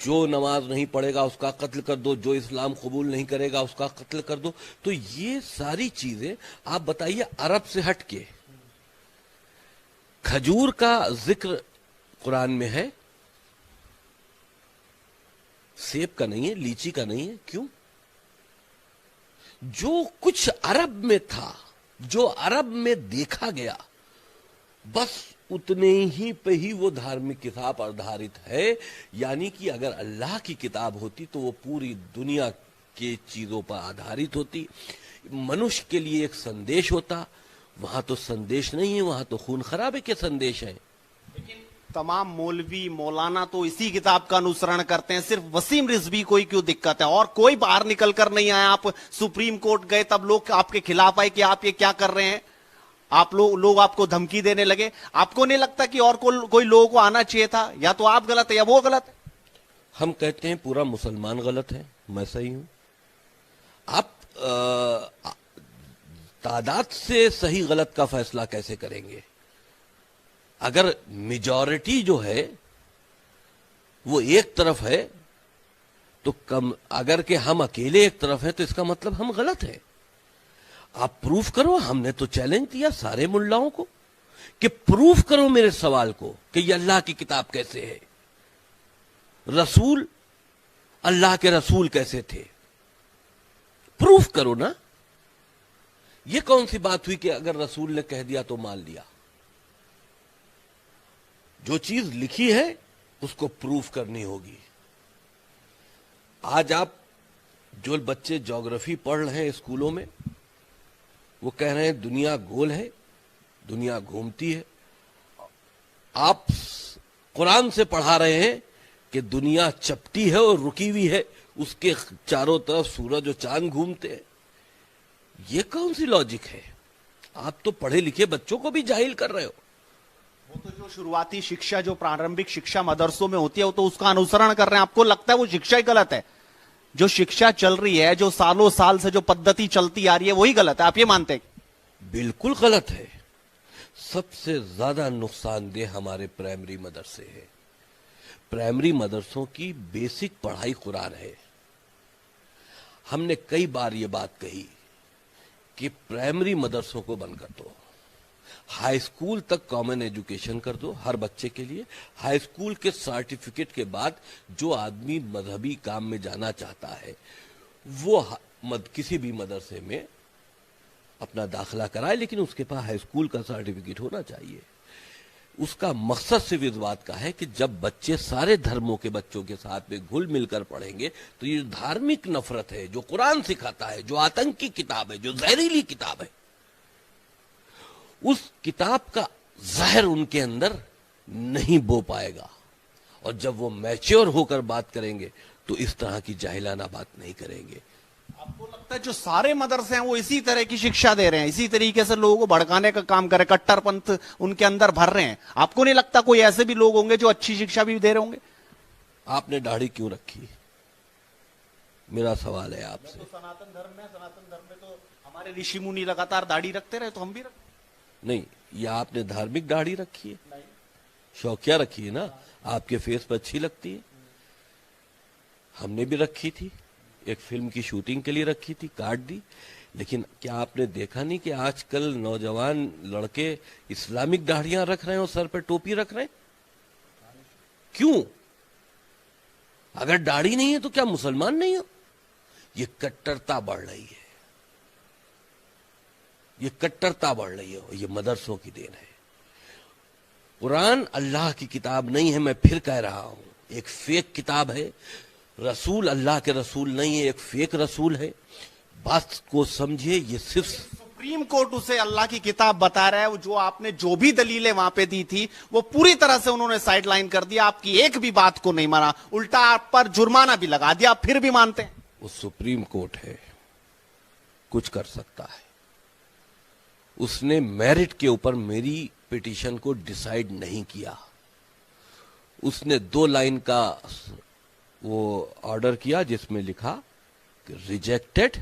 جو نماز نہیں پڑھے گا اس کا قتل کر دو، جو اسلام قبول نہیں کرے گا اس کا قتل کر دو. تو یہ ساری چیزیں آپ بتائیے عرب سے ہٹ کے. کھجور کا ذکر قرآن میں ہے، سیب کا نہیں ہے، لیچی کا نہیں ہے. کیوں؟ جو کچھ عرب میں تھا، جو عرب میں دیکھا گیا، بس اتنے ہی پہ ہی وہ دھارمک کتاب آدھارت ہے. یعنی کہ اگر اللہ کی کتاب ہوتی تو وہ پوری دنیا کے چیزوں پر آدھارت ہوتی. منش کے لیے ایک سندیش ہوتا. وہاں تو سندیش نہیں ہے، وہاں تو خون خرابے کے سندیش ہیں. تمام مولوی مولانا تو اسی کتاب کا انوسرن کرتے ہیں، صرف وسیم رضوی کو ہی کیوں دقت ہے؟ اور کوئی باہر نکل کر نہیں آیا. آپ سپریم کورٹ گئے تب لوگ آپ کے خلاف آئے کہ آپ یہ کیا کر رہے ہیں. آپ لوگ آپ کو دھمکی دینے لگے. آپ کو نہیں لگتا کہ اور کوئی لوگوں کو آنا چاہیے تھا؟ یا تو آپ غلط ہے یا وہ غلط ہے. ہم کہتے ہیں پورا مسلمان غلط ہے، میں صحیح ہوں. آپ تعداد سے صحیح غلط کا فیصلہ کیسے کریں گے؟ اگر میجورٹی جو ہے وہ ایک طرف ہے تو کم، اگر کہ ہم اکیلے ایک طرف ہیں تو اس کا مطلب ہم غلط ہیں. آپ پروف کرو. ہم نے تو چیلنج دیا سارے ملاؤں کو کہ پروف کرو میرے سوال کو کہ یہ اللہ کی کتاب کیسے ہے، رسول اللہ کے رسول کیسے تھے، پروف کرو نا. یہ کون سی بات ہوئی کہ اگر رسول نے کہہ دیا تو مان لیا؟ جو چیز لکھی ہے اس کو پروف کرنی ہوگی. آج آپ جو بچے جیوگرافی پڑھ رہے ہیں اسکولوں میں، وہ کہہ رہے ہیں دنیا گول ہے، دنیا گھومتی ہے. آپ قرآن سے پڑھا رہے ہیں کہ دنیا چپٹی ہے اور رکی ہوئی ہے، اس کے چاروں طرف سورج اور چاند گھومتے ہیں. یہ کون سی لاجک ہے؟ آپ تو پڑھے لکھے بچوں کو بھی جاہل کر رہے ہو. وہ تو جو شروعاتی شکشا، جو پرارمبک شکشا مدرسوں میں ہوتی ہے، وہ تو اس کا انوسرن کر رہے ہیں. آپ کو لگتا ہے وہ شکشا ہی غلط ہے؟ جو شکشا چل رہی ہے، جو سالوں سال سے جو پدھتی چلتی آ رہی ہے، وہی غلط ہے؟ آپ یہ مانتے ہیں؟ بالکل غلط ہے. سب سے زیادہ نقصان دہ ہمارے پرائمری مدرسے ہیں. پرائمری مدرسوں کی بیسک پڑھائی قرآن ہے. ہم نے کئی بار یہ بات کہی کہ پرائمری مدرسوں کو بند کر دو، ہائی اسکول تک کامن ایجوکیشن کر دو ہر بچے کے لیے. ہائی اسکول کے سرٹیفکیٹ کے بعد جو آدمی مذہبی کام میں جانا چاہتا ہے وہ کسی بھی مدرسے میں اپنا داخلہ کرائے، لیکن اس کے پاس ہائی اسکول کا سرٹیفکیٹ ہونا چاہیے. اس کا مقصد صرف اس بات کا ہے کہ جب بچے سارے دھرموں کے بچوں کے ساتھ میں گھل مل کر پڑھیں گے تو یہ دھارمک نفرت ہے جو قرآن سکھاتا ہے، جو آتنکی کتاب ہے، جو زہریلی کتاب ہے، اس کتاب کا زہر ان کے اندر نہیں بو پائے گا. اور جب وہ میچور ہو کر بات کریں گے تو اس طرح کی جاہلانہ بات نہیں کریں گے. آپ کو لگتا ہے جو سارے مدرسے ہیں وہ اسی طرح کی شکشا دے رہے ہیں، اسی طریقے سے لوگوں کو بھڑکانے کا کام کرے، کٹر پنتھ ان کے اندر بھر رہے ہیں؟ آپ کو نہیں لگتا کوئی ایسے بھی لوگ ہوں گے جو اچھی شکشا بھی دے رہے ہوں گے؟ آپ نے داڑھی کیوں رکھی؟ میرا سوال ہے آپ سے. سناتن دھرم میں تو ہمارے رشی منی لگاتار داڑھی رکھتے رہے تو ہم بھی رکھتے نہیں. یہ آپ نے دھارمک داڑھی رکھی ہے، شوقیہ رکھی ہے نا، آپ کے فیس پر اچھی لگتی ہے. ہم نے بھی رکھی تھی، ایک فلم کی شوٹنگ کے لیے رکھی تھی، کاٹ دی. لیکن کیا آپ نے دیکھا نہیں کہ آج کل نوجوان لڑکے اسلامک داڑھیاں رکھ رہے ہیں اور سر پہ ٹوپی رکھ رہے ہیں؟ کیوں؟ اگر داڑھی نہیں ہے تو کیا مسلمان نہیں ہو؟ یہ کٹرتا بڑھ رہی ہے، یہ کٹرتا بڑھ رہی ہے، یہ مدرسوں کی دین ہے. قرآن اللہ کی کتاب نہیں ہے. میں پھر کہہ رہا ہوں، ایک فیک کتاب ہے. رسول اللہ کے رسول نہیں ہے، ایک فیک رسول ہے. بات کو سمجھے. یہ صرف سپریم کورٹ اسے اللہ کی کتاب بتا رہا ہے. جو آپ نے جو بھی دلیلیں وہاں پہ دی تھی وہ پوری طرح سے انہوں نے سائڈ لائن کر دیا. آپ کی ایک بھی بات کو نہیں مانا، الٹا آپ پر جرمانہ بھی لگا دیا. آپ پھر بھی مانتے ہیں؟ وہ سپریم کورٹ ہے، کچھ کر سکتا ہے. اس نے میرٹ کے اوپر میری پٹیشن کو ڈیسائیڈ نہیں کیا. اس نے 2 لائن کا وہ آرڈر کیا جس میں لکھا کہ ریجیکٹڈ،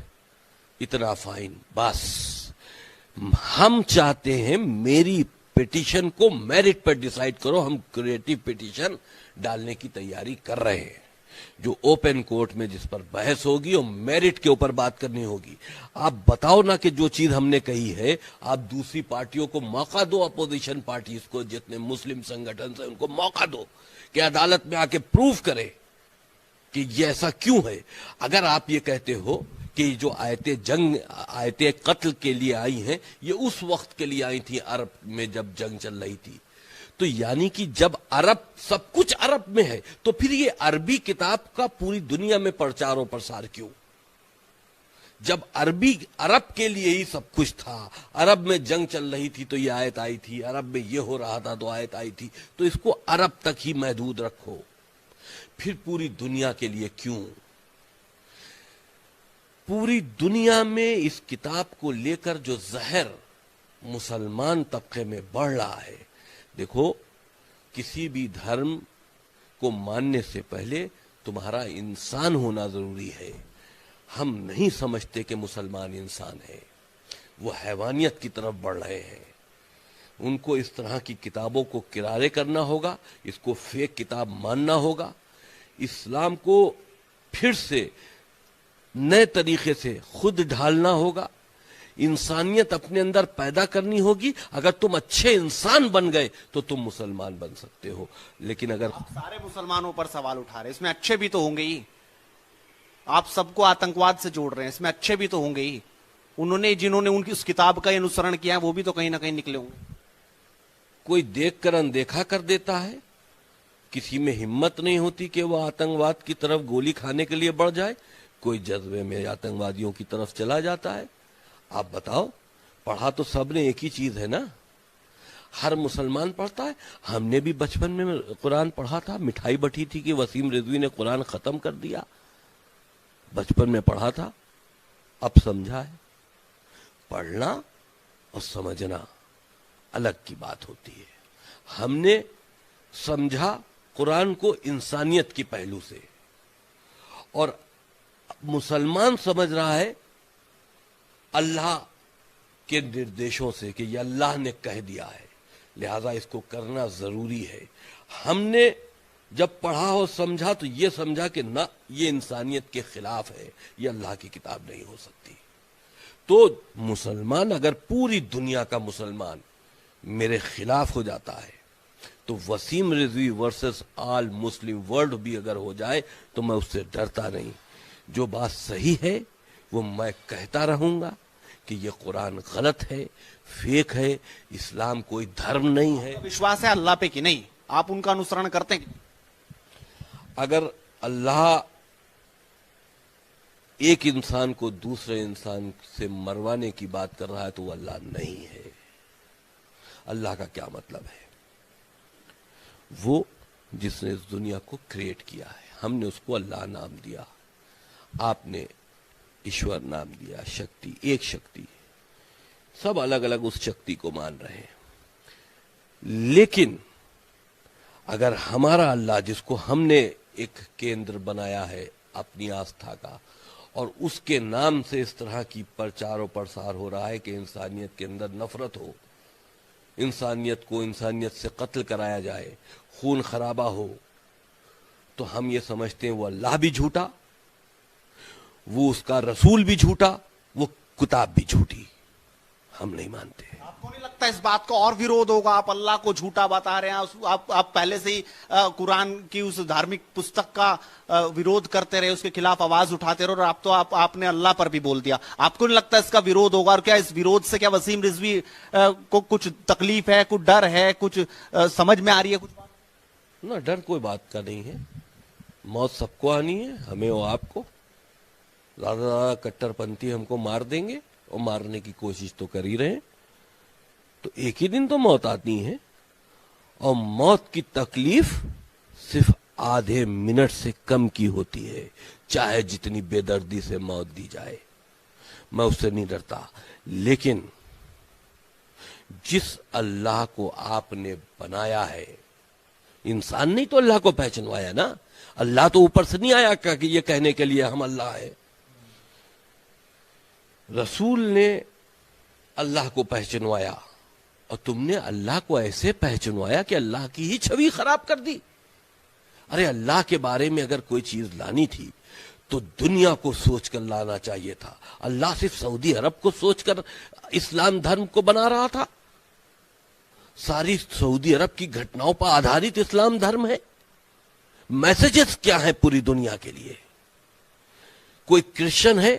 اتنا فائن. بس ہم چاہتے ہیں میری پٹیشن کو میرٹ پر ڈیسائیڈ کرو. ہم کریٹو پٹیشن ڈالنے کی تیاری کر رہے ہیں. جو اوپن کورٹ میں جس پر بحث ہوگی اور میرٹ کے اوپر بات کرنی ہوگی. آپ بتاؤ نا کہ جو چیز ہم نے کہی ہے آپ دوسری پارٹیوں کو موقع دو, اپوزیشن پارٹیز کو, جتنے مسلم سنگٹھن ہیں ان کو موقع دو کہ عدالت میں آ کے پروف کرے کہ یہ ایسا کیوں ہے. اگر آپ یہ کہتے ہو کہ جو آیتیں قتل کے لیے آئی ہیں یہ اس وقت کے لیے آئی تھی عرب میں جب جنگ چل رہی تھی, تو یعنی کہ جب عرب سب کچھ عرب میں ہے تو پھر یہ عربی کتاب کا پوری دنیا میں پرچار و پرسار کیوں؟ جب عرب کے لیے ہی سب کچھ تھا, عرب میں جنگ چل رہی تھی تو یہ آیت آئی تھی, عرب میں یہ ہو رہا تھا تو آیت آئی تھی, تو اس کو عرب تک ہی محدود رکھو. پھر پوری دنیا کے لیے کیوں؟ پوری دنیا میں اس کتاب کو لے کر جو زہر مسلمان طبقے میں بڑھ رہا ہے. دیکھو, کسی بھی دھرم کو ماننے سے پہلے تمہارا انسان ہونا ضروری ہے. ہم نہیں سمجھتے کہ مسلمان انسان ہے, وہ حیوانیت کی طرف بڑھ رہے ہیں. ان کو اس طرح کی کتابوں کو کرارے کرنا ہوگا, اس کو فیک کتاب ماننا ہوگا, اسلام کو پھر سے نئے طریقے سے خود ڈھالنا ہوگا, انسانیت اپنے اندر پیدا کرنی ہوگی. اگر تم اچھے انسان بن گئے تو تم مسلمان بن سکتے ہو, لیکن اگر آپ سارے مسلمانوں پر سوال اٹھا رہے ہیں, اس میں اچھے بھی تو ہوں گے ہی. آپ سب کو آتنکواد سے جوڑ رہے ہیں, اس میں اچھے بھی تو ہوں گے ہی. جنہوں نے ان کی اس کتاب کا انوسرن کیا ہے وہ بھی تو کہیں نہ کہیں نکلے ہوں گے. کوئی دیکھ کر اندیکھا کر دیتا ہے, کسی میں ہمت نہیں ہوتی کہ وہ آتنکواد کی طرف گولی کھانے کے لیے بڑھ جائے, کوئی جذبے میں آتنکوادیوں کی طرف چلا جاتا ہے. آپ بتاؤ, پڑھا تو سب نے ایک ہی چیز ہے نا, ہر مسلمان پڑھتا ہے. ہم نے بھی بچپن میں قرآن پڑھا تھا, مٹھائی بٹھی تھی کہ وسیم رضوی نے قرآن ختم کر دیا, بچپن میں پڑھا تھا. اب سمجھا ہے. پڑھنا اور سمجھنا الگ کی بات ہوتی ہے. ہم نے سمجھا قرآن کو انسانیت کی پہلو سے, اور مسلمان سمجھ رہا ہے اللہ کے نردیشوں سے کہ یہ اللہ نے کہہ دیا ہے, لہذا اس کو کرنا ضروری ہے. ہم نے جب پڑھا اور سمجھا تو یہ سمجھا کہ نہ, یہ انسانیت کے خلاف ہے, یہ اللہ کی کتاب نہیں ہو سکتی. تو مسلمان, اگر پوری دنیا کا مسلمان میرے خلاف ہو جاتا ہے تو وسیم رضوی ورسز آل مسلم ورلڈ بھی اگر ہو جائے تو میں اس سے ڈرتا نہیں. جو بات صحیح ہے وہ میں کہتا رہوں گا کہ یہ قرآن غلط ہے, فیک ہے, اسلام کوئی دھرم نہیں ہے. وشواس ہے اللہ پہ کہ نہیں, آپ ان کا انوسرن کرتے ہیں؟ اگر اللہ ایک انسان کو دوسرے انسان سے مروانے کی بات کر رہا ہے تو وہ اللہ نہیں ہے. اللہ کا کیا مطلب ہے؟ وہ جس نے اس دنیا کو کریٹ کیا ہے, ہم نے اس کو اللہ نام دیا, آپ نے ایشور نام دیا, شکتی, ایک شکتی, سب الگ الگ اس شکتی کو مان رہے ہیں. لیکن اگر ہمارا اللہ, جس کو ہم نے ایک کیندر بنایا ہے اپنی آستھا کا, اور اس کے نام سے اس طرح کی پرچار و پرسار ہو رہا ہے کہ انسانیت کے اندر نفرت ہو, انسانیت سے قتل کرایا جائے, خون خرابہ ہو, تو ہم یہ سمجھتے ہیں وہ اللہ بھی جھوٹا, وہ اس کا رسول بھی جھوٹا, وہ کتاب بھی جھوٹی. ہم نہیں مانتے. آپ کو نہیں لگتا اس بات کا اور ویرود ہوگا؟ آپ اللہ کو جھوٹا بتا رہے ہیں, آپ پہلے سے ہی قرآن کی اس دھارمک پستک کا ویرود کرتے رہے, اس کے خلاف آواز اٹھاتے رہے, اور آپ نے اللہ پر بھی بول دیا. آپ کو نہیں لگتا اس کا ویرود ہوگا؟ اور کیا اس ویرود سے کیا وسیم رضوی کو کچھ تکلیف ہے, کچھ ڈر ہے, کچھ سمجھ میں آ رہی ہے کچھ بات؟ نہ, ڈر کوئی بات کا نہیں ہے. موت سب کو آنی ہے, ہمیں اور آپ کو. زیادہ زیادہ کٹر پنتھی ہم کو مار دیں گے, اور مارنے کی کوشش تو کر ہی رہے ہیں. تو ایک ہی دن تو موت آتی ہے, اور موت کی تکلیف صرف آدھے منٹ سے کم کی ہوتی ہے, چاہے جتنی بے دردی سے موت دی جائے. میں اس سے نہیں ڈرتا. لیکن جس اللہ کو آپ نے بنایا ہے, انسان نہیں تو اللہ کو پہچنوایا نا, اللہ تو اوپر سے نہیں آیا کہ یہ کہنے کے لیے ہم اللہ ہے. رسول نے اللہ کو پہچنوایا, اور تم نے اللہ کو ایسے پہچنوایا کہ اللہ کی ہی چھوی خراب کر دی. ارے اللہ کے بارے میں اگر کوئی چیز لانی تھی تو دنیا کو سوچ کر لانا چاہیے تھا. اللہ صرف سعودی عرب کو سوچ کر اسلام دھرم کو بنا رہا تھا؟ ساری سعودی عرب کی گھٹناؤں پر آدھارت اسلام دھرم ہے. میسجز کیا ہیں پوری دنیا کے لیے؟ کوئی کرسچن ہے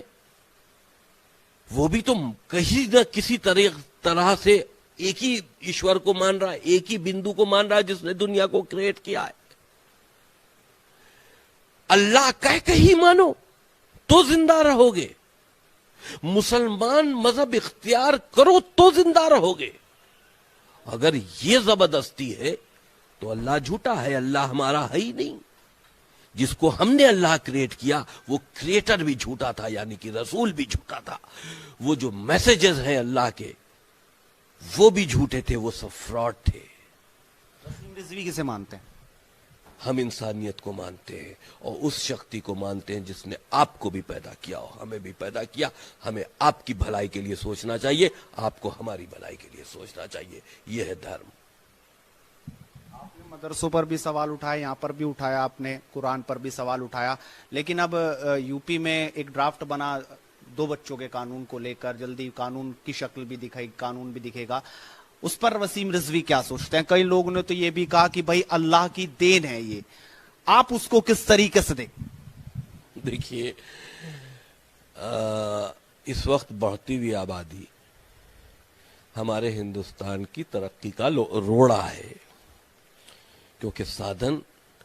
وہ بھی تو کہیں نہ کسی طرح سے ایک ہی ایشور کو مان رہا ہے, ایک ہی بندو کو مان رہا ہے جس نے دنیا کو کریٹ کیا ہے. اللہ کہہ ہی مانو تو زندہ رہو گے. مسلمان مذہب اختیار کرو تو زندہ رہو گے. اگر یہ زبردستی ہے تو اللہ جھوٹا ہے, اللہ ہمارا ہے ہی نہیں. جس کو ہم نے اللہ کریٹ کیا وہ کریٹر بھی جھوٹا تھا, یعنی کہ رسول بھی جھوٹا تھا. وہ جو میسجز ہیں اللہ کے وہ بھی جھوٹے تھے, وہ سب فراڈ تھے. وسیم رضوی کسے مانتے ہیں؟ ہم انسانیت کو مانتے ہیں اور اس شکتی کو مانتے ہیں جس نے آپ کو بھی پیدا کیا اور ہمیں بھی پیدا کیا. ہمیں آپ کی بھلائی کے لیے سوچنا چاہیے, آپ کو ہماری بھلائی کے لیے سوچنا چاہیے. یہ ہے دھرم. آپ نے مدرسوں پر بھی سوال اٹھایا, یہاں پر بھی اٹھایا آپ نے, قرآن پر بھی سوال اٹھایا, لیکن اب یو پی میں ایک ڈرافٹ بنا 2 بچوں کے قانون کو لے کر, جلدی قانون کی شکل بھی قانون بھی دکھے گا. اس پر وسیم رضوی کیا سوچتے ہیں؟ کئی لوگوں نے تو یہ بھی کہا کہ بھائی اللہ کی دین ہے یہ, آپ اس کو کس طریقے سے دیکھیں؟ دیکھیے, اس وقت بڑھتی ہوئی آبادی ہمارے ہندوستان کی ترقی کا روڑا ہے, کیونکہ سادھن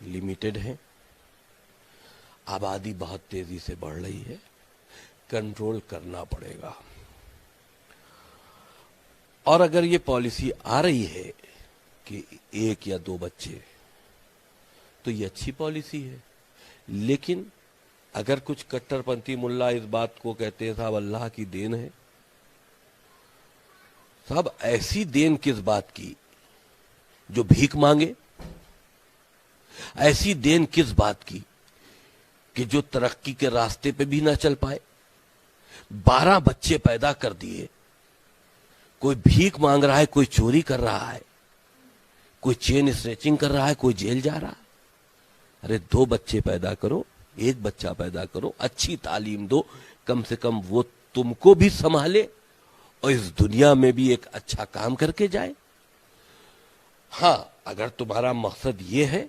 لمیٹڈ ہیں, آبادی بہت تیزی سے بڑھ رہی ہے, کنٹرول کرنا پڑے گا. اور اگر یہ پالیسی آ رہی ہے کہ 1 یا 2 بچے تو یہ اچھی پالیسی ہے. لیکن اگر کچھ کٹر پنتھی ملا اس بات کو کہتے ہیں صاحب اللہ کی دین ہے, صاحب ایسی دین کس بات کی جو بھیک مانگے؟ ایسی دین کس بات کی کہ جو ترقی کے راستے پہ بھی نہ چل پائے؟ 12 بچے پیدا کر دیے, کوئی بھیک مانگ رہا ہے, کوئی چوری کر رہا ہے, کوئی چین اسنیچنگ کر رہا ہے, کوئی جیل جا رہا ہے. ارے 2 بچے پیدا کرو, 1 بچہ پیدا کرو, اچھی تعلیم دو, کم سے کم وہ تم کو بھی سنبھالے اور اس دنیا میں بھی ایک اچھا کام کر کے جائے. ہاں, اگر تمہارا مقصد یہ ہے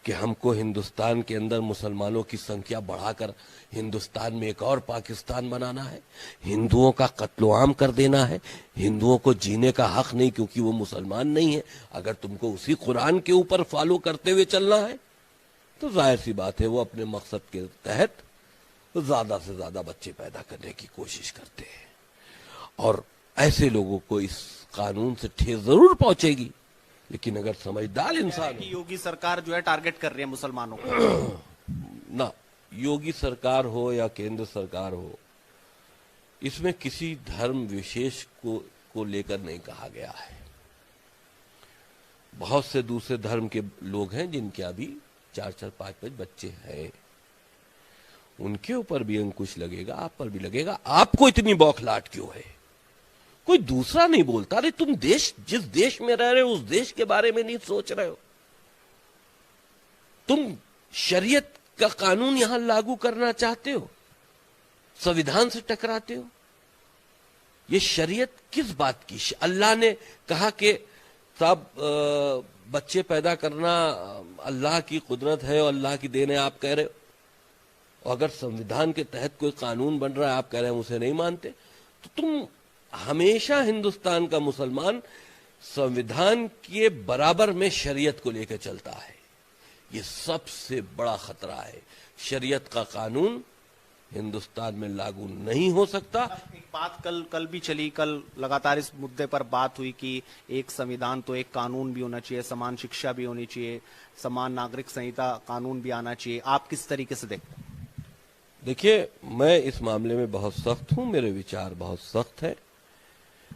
کہ ہم کو ہندوستان کے اندر مسلمانوں کی سنکھیا بڑھا کر ہندوستان میں ایک اور پاکستان بنانا ہے, ہندوؤں کا قتل و عام کر دینا ہے, ہندوؤں کو جینے کا حق نہیں کیونکہ وہ مسلمان نہیں ہے, اگر تم کو اسی قرآن کے اوپر فالو کرتے ہوئے چلنا ہے تو ظاہر سی بات ہے وہ اپنے مقصد کے تحت زیادہ سے زیادہ بچے پیدا کرنے کی کوشش کرتے ہیں. اور ایسے لوگوں کو اس قانون سے ٹھیس ضرور پہنچے گی, لیکن اگر سمجھدار انسان یوگی سرکار جو ہے ٹارگٹ کر رہی ہے مسلمانوں کو, نہ یوگی سرکار ہو یا کیندر سرکار ہو, اس میں کسی دھرم وشیش کو لے کر نہیں کہا گیا ہے. بہت سے دوسرے دھرم کے لوگ ہیں جن کے ابھی 4-4 5-5 بچے ہیں, ان کے اوپر بھی انکش لگے گا, آپ پر بھی لگے گا. آپ کو اتنی بوکھلاٹ کیوں ہے؟ کوئی دوسرا نہیں بولتا. ارے تم جس دیش میں رہ رہے ہو اس دیش کے بارے میں نہیں سوچ رہے ہو. تم شریعت کا قانون یہاں لاگو کرنا چاہتے ہو, سویدھان سے ٹکراتے ہو. یہ شریعت کس بات کی؟ اللہ نے کہا کہ صاحب بچے پیدا کرنا اللہ کی قدرت ہے اور اللہ کی دین ہے, آپ کہہ رہے ہو. اور اگر سویدھان کے تحت کوئی قانون بن رہا ہے آپ کہہ رہے ہیں اسے نہیں مانتے, تو تم ہمیشہ ہندوستان کا مسلمان سویدھان کے برابر میں شریعت کو لے کے چلتا ہے. یہ سب سے بڑا خطرہ ہے. شریعت کا قانون ہندوستان میں لاگو نہیں ہو سکتا. ایک بات کل بھی چلی, کل لگاتار اس مدعے پر بات ہوئی کہ ایک سنویدھان تو ایک قانون بھی ہونا چاہیے, سمان شکشا بھی ہونی چاہیے, سمان ناگرک سنہتا قانون بھی آنا چاہیے. آپ کس طریقے سے دیکھتے ہیں؟ دیکھیے, میں اس معاملے میں بہت سخت ہوں, میرے وچار بہت سخت ہے.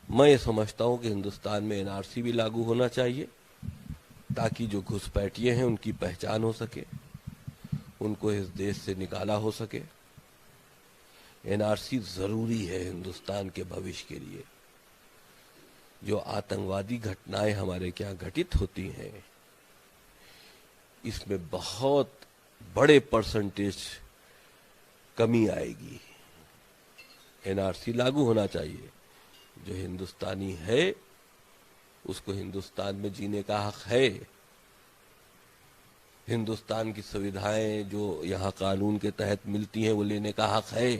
میں یہ سمجھتا ہوں کہ ہندوستان میں NRC بھی لاگو ہونا چاہیے تاکہ جو گھسپیٹیے ہیں ان کی پہچان ہو سکے, ان کو اس دیش سے نکالا ہو سکے. NRC ضروری ہے ہندوستان کے بھوش کے لیے. جو آتنکوادی گھٹنائیں ہمارے کیا گھٹت ہوتی ہیں, اس میں بہت بڑے پرسنٹیج کمی آئے گی. این آر سی لاگو ہونا چاہیے. جو ہندوستانی ہے اس کو ہندوستان میں جینے کا حق ہے. ہندوستان کی سویدھائیں جو یہاں قانون کے تحت ملتی ہیں وہ لینے کا حق ہے.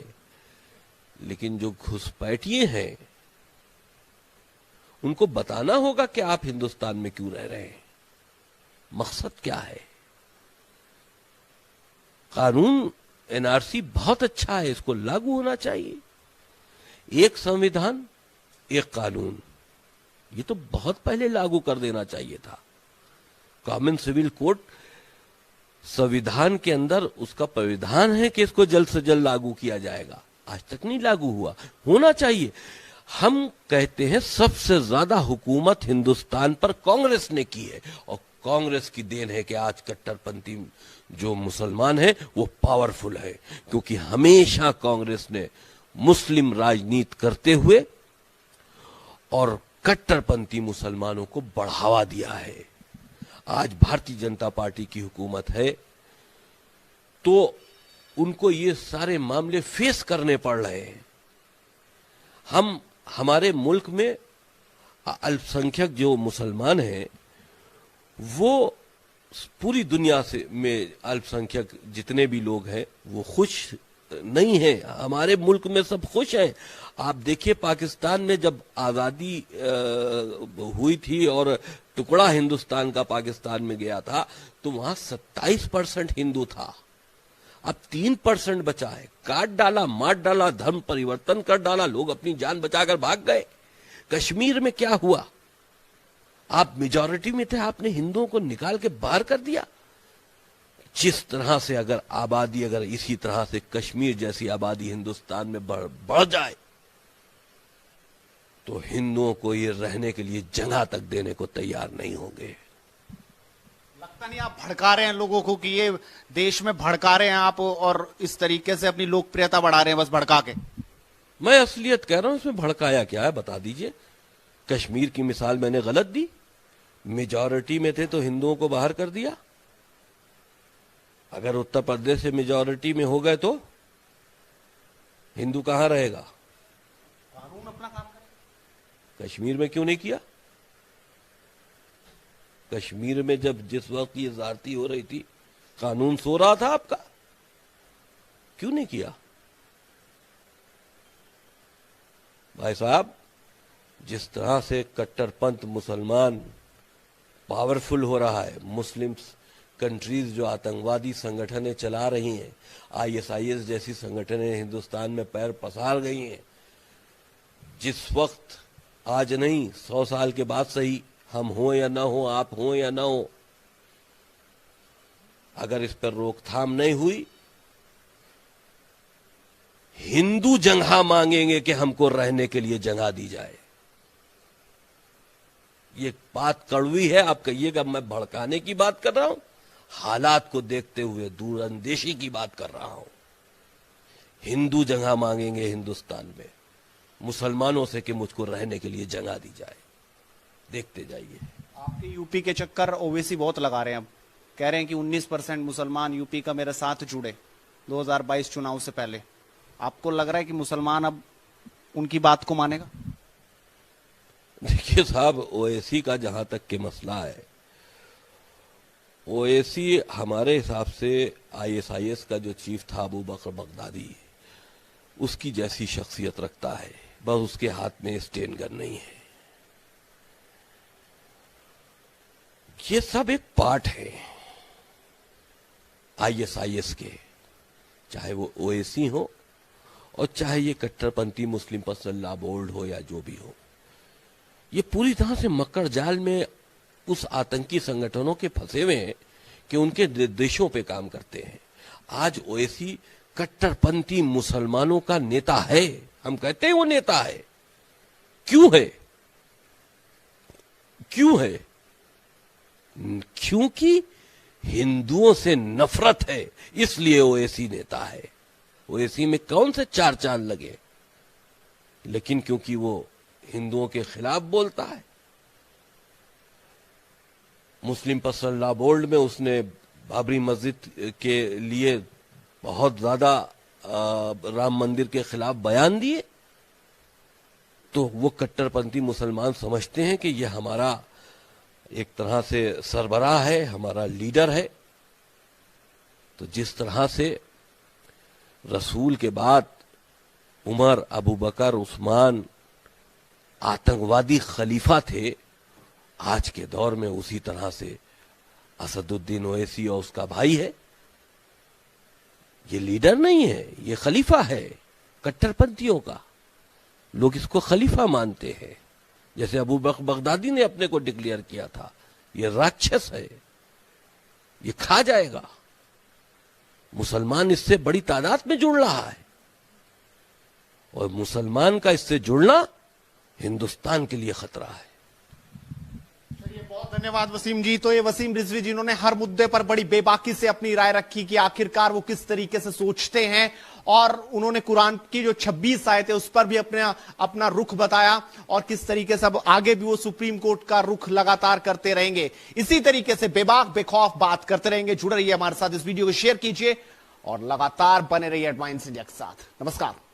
لیکن جو گھسپیٹیے ہیں ان کو بتانا ہوگا کہ آپ ہندوستان میں کیوں رہ رہے ہیں, مقصد کیا ہے. قانون این آر سی بہت اچھا ہے, اس کو لاگو ہونا چاہیے. ایک سنویدھان ایک قانون, یہ تو بہت پہلے لاگو کر دینا چاہیے تھا. کامن سول کوڈ سنویدھان کے اندر اس کا پرویدھان ہے کہ اس کو جلد سے جلد لاگو کیا جائے گا. آج تک نہیں لاگو ہوا, ہونا چاہیے. ہم کہتے ہیں سب سے زیادہ حکومت ہندوستان پر کانگریس نے کی ہے, اور کانگریس کی دین ہے کہ آج کٹر پنتھی جو مسلمان ہیں وہ پاورفل ہے, کیونکہ ہمیشہ کانگریس نے مسلم راجنیت کرتے ہوئے اور کٹر پنتھی مسلمانوں کو بڑھاوا دیا ہے. آج بھارتیہ جنتا پارٹی کی حکومت ہے تو ان کو یہ سارے معاملے فیس کرنے پڑ رہے ہیں. ہمارے ملک میں الپ سنکھیک جو مسلمان ہیں وہ پوری دنیا سے میں الپ سنکھیک جتنے بھی لوگ ہیں وہ خوش نہیں ہیں. ہمارے ملک میں سب خوش ہیں. آپ دیکھیے پاکستان میں جب آزادی ہوئی تھی اور ٹکڑا ہندوستان کا پاکستان میں گیا تھا تو وہاں 27% ہندو تھا, اب 3% بچا ہے. کاٹ ڈالا, مار ڈالا, دھرم پریورتن کر ڈالا, لوگ اپنی جان بچا کر بھاگ گئے. کشمیر میں کیا ہوا, آپ میجورٹی میں تھے, آپ نے ہندوؤں کو نکال کے باہر کر دیا. جس طرح سے اگر آبادی اگر اسی طرح سے کشمیر جیسی آبادی ہندوستان میں بڑھ جائے تو ہندوؤں کو یہ رہنے کے لیے جگہ تک دینے کو تیار نہیں ہوں گے. لگتا نہیں آپ بھڑکا رہے ہیں لوگوں کو کہ یہ دیش میں بھڑکا رہے ہیں آپ, اور اس طریقے سے اپنی لوکپریتا بڑھا رہے ہیں بس بھڑکا کے. میں اصلیت کہہ رہا ہوں, اس میں بھڑکایا کیا ہے بتا دیجئے. کشمیر کی مثال میں نے غلط دی, میجورٹی میں تھے تو ہندوؤں کو باہر کر دیا. اگر اتر پردیش سے میجورٹی میں ہو گئے تو ہندو کہاں رہے گا؟ قانون اپنا کام کرے. کشمیر میں کیوں نہیں کیا؟ کشمیر میں جس وقت یہ زیادتی ہو رہی تھی قانون سو رہا تھا آپ کا, کیوں نہیں کیا؟ بھائی صاحب, جس طرح سے کٹر پنتھ مسلمان پاورفل ہو رہا ہے, مسلم کنٹریز جو آتنکوادی سنگٹھنیں چلا رہی ہیں, ISIS جیسی سنگٹھنیں ہندوستان میں پیر پسار گئی ہیں, جس وقت آج نہیں 100 سال کے بعد صحیح, ہم ہوں یا نہ ہوں, آپ ہوں یا نہ ہوں, اگر اس پر روک تھام نہیں ہوئی ہندو جگہ مانگیں گے کہ ہم کو رہنے کے لیے جگہ دی جائے. یہ بات کڑوی ہے, آپ کہیے گا میں بھڑکانے کی بات کر رہا ہوں, حالات کو دیکھتے ہوئے دور اندیشی کی بات کر رہا ہوں. ہندو جگہ مانگیں گے ہندوستان میں مسلمانوں سے کہ مجھ کو رہنے کے لیے جگہ دی جائے. دیکھتے جائیے. آپ کے یو پی کے چکر اویسی بہت لگا رہے ہیں, اب کہہ رہے ہیں کہ 19% مسلمان یو پی کا میرے ساتھ جڑے 2022 چناؤ سے پہلے. آپ کو لگ رہا ہے کہ مسلمان اب ان کی بات کو مانے گا؟ دیکھیے صاحب, اویسی کا جہاں تک کہ مسئلہ ہے, اویسی ہمارے حساب سے ISIS کا جو چیف تھا ابو بکر بغدادی, اس کی جیسی شخصیت رکھتا ہے, بس اس کے ہاتھ میں اسٹین گن نہیں ہے. یہ سب ایک پارٹ ہے ISIS کے, چاہے وہ اویسی ہو اور چاہے یہ کٹر پنتھی مسلم پسند لا بورڈ ہو یا جو بھی ہو. یہ پوری طرح سے مکر جال میں اس آتنکی سنگٹھنوں کے پھنسے ہوئے ہیں کہ ان کے دیشوں پہ کام کرتے ہیں. آج اویسی کٹر پنتھی مسلمانوں کا نیتا ہے, ہم کہتے ہیں وہ نیتا ہے. کیوں ہے؟ کیوں ہے؟ کیونکہ ہندوؤں سے نفرت ہے, اس لیے اویسی نیتا ہے. اویسی میں کون سے 4 چاند لگے, لیکن کیونکہ وہ ہندوؤں کے خلاف بولتا ہے. مسلم پرسنل لا بورڈ میں اس نے بابری مسجد کے لیے بہت زیادہ رام مندر کے خلاف بیان دیے، تو وہ کٹر پنتھی مسلمان سمجھتے ہیں کہ یہ ہمارا ایک طرح سے سربراہ ہے، ہمارا لیڈر ہے۔ تو جس طرح سے رسول کے بعد عمر، ابو بکر، عثمان آتنکوادی خلیفہ تھے، آج کے دور میں اسی طرح سے اسد الدین اویسی اور اس کا بھائی ہے۔ یہ لیڈر نہیں ہے، یہ خلیفہ ہے کٹر پنتھیوں کا۔ لوگ اس کو خلیفہ مانتے ہیں، جیسے ابو بکر بغدادی نے اپنے کو ڈکلیئر کیا تھا، یہ راکشس ہے، یہ کھا جائے گا۔ مسلمان اس سے بڑی تعداد میں جڑ رہا ہے، اور مسلمان کا اس سے جڑنا ہندوستان کے لیے خطرہ ہے۔ بہت دھنیواد وسیم جی۔ تو یہ وسیم رضوی جنہوں نے ہر مدے پر بڑی بے باکی سے اپنی رائے رکھی کہ آخرکار وہ کس طریقے سے سوچتے ہیں، اور انہوں نے قرآن کی جو 26 آیتیں اس پر بھی اپنا رخ بتایا، اور کس طریقے سے اب آگے بھی وہ سپریم کورٹ کا رخ لگاتار کرتے رہیں گے۔ اسی طریقے سے بے باک بے خوف بات کرتے رہیں گے۔ جڑے رہیے ہمارے ساتھ، اس ویڈیو کو شیئر کیجئے اور لگاتار بنے رہیے ایڈوانس انڈیا کے ساتھ۔ نمسکار۔